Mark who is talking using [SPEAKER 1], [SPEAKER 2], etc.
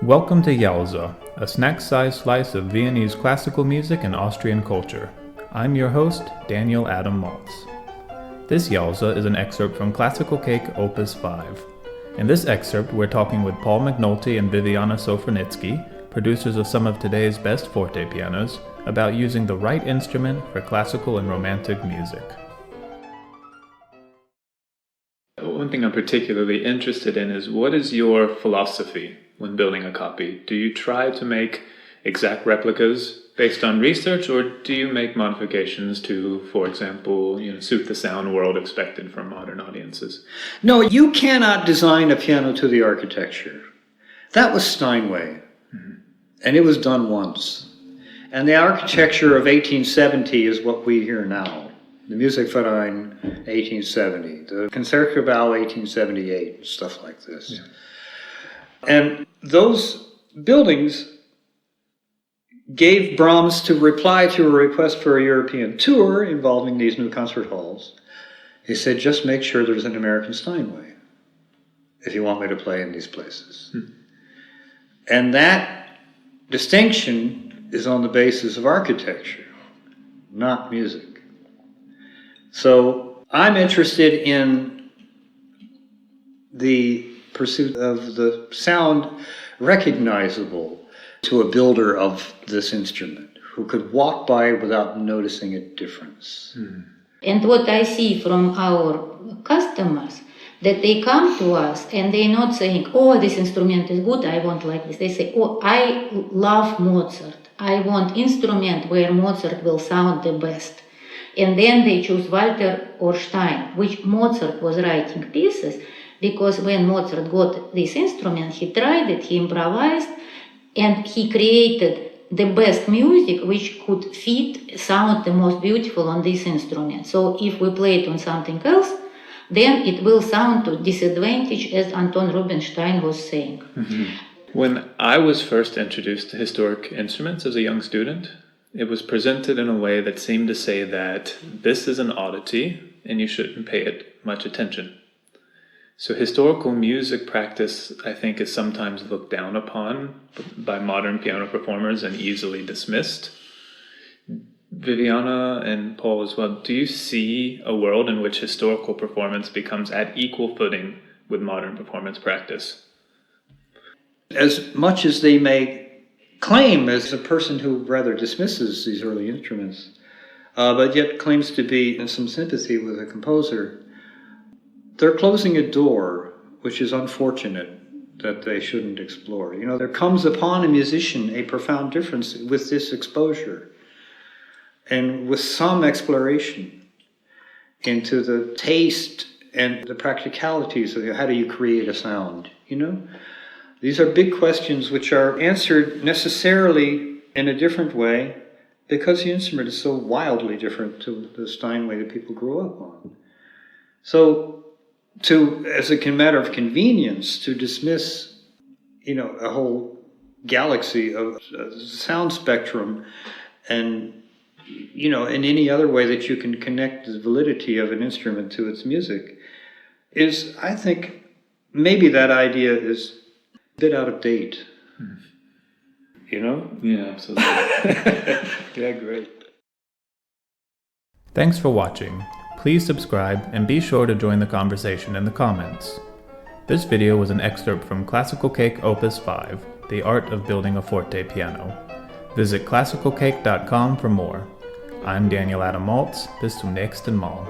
[SPEAKER 1] Welcome to Jalsa, a snack-sized slice of Viennese classical music and Austrian culture. I'm your host, Daniel Adam Maltz. This Jalsa is an excerpt from Classical Cake Opus 5. In this excerpt, we're talking with Paul McNulty and Viviana Sofronitsky, producers of some of today's best forte pianos, about using the right instrument for classical and romantic music. One thing I'm particularly interested in is, what is your philosophy when building a copy? Do you try to make exact replicas based on research, or do you make modifications to, for example, suit the sound world expected from modern audiences?
[SPEAKER 2] No, you cannot design a piano to the architecture. That was Steinway, and it was done once. And the architecture of 1870 is what we hear now. The Musikverein, 1870. The Concertgebouw, 1878, stuff like this. Yeah. And those buildings gave Brahms to reply to a request for a European tour involving these new concert halls. He said, just make sure there's an American Steinway if you want me to play in these places. And that distinction is on the basis of architecture, not music. So I'm interested in the pursuit of the sound recognizable to a builder of this instrument, who could walk by without noticing a difference.
[SPEAKER 3] And what I see from our customers, that they come to us and they're not saying, oh, this instrument is good, I want like this. They say, oh, I love Mozart. I want instrument where Mozart will sound the best. And then they choose Walter or Stein, which Mozart was writing pieces, because when Mozart got this instrument, he tried it, he improvised, and he created the best music which could fit, sound the most beautiful on this instrument. So if we play it on something else, then it will sound to disadvantage, as Anton Rubinstein was saying.
[SPEAKER 1] When I was first introduced to historic instruments as a young student, it was presented in a way that seemed to say that this is an oddity and you shouldn't pay it much attention. So historical music practice, I think, is sometimes looked down upon by modern piano performers and easily dismissed. Viviana and Paul as well, do you see a world in which historical performance becomes at equal footing with modern performance practice?
[SPEAKER 2] As much as they may claim, as a person who rather dismisses these early instruments, but yet claims to be in some sympathy with a composer, they're closing a door which is unfortunate that they shouldn't explore. There comes upon a musician a profound difference with this exposure and with some exploration into the taste and the practicalities of how do you create a sound, These are big questions which are answered necessarily in a different way because the instrument is so wildly different to the Steinway that people grew up on. So, as a matter of convenience, to dismiss, a whole galaxy of sound spectrum and, in any other way that you can connect the validity of an instrument to its music is, I think, maybe that idea is a bit out of date.
[SPEAKER 1] Yeah, absolutely.
[SPEAKER 2] Yeah, great.
[SPEAKER 1] Thanks for watching. Please subscribe and be sure to join the conversation in the comments. This video was an excerpt from Classical Cake Opus 5, The Art of Building a Forte Piano. Visit classicalcake.com for more. I'm Daniel Adam Maltz. Bis zum nächsten Mal.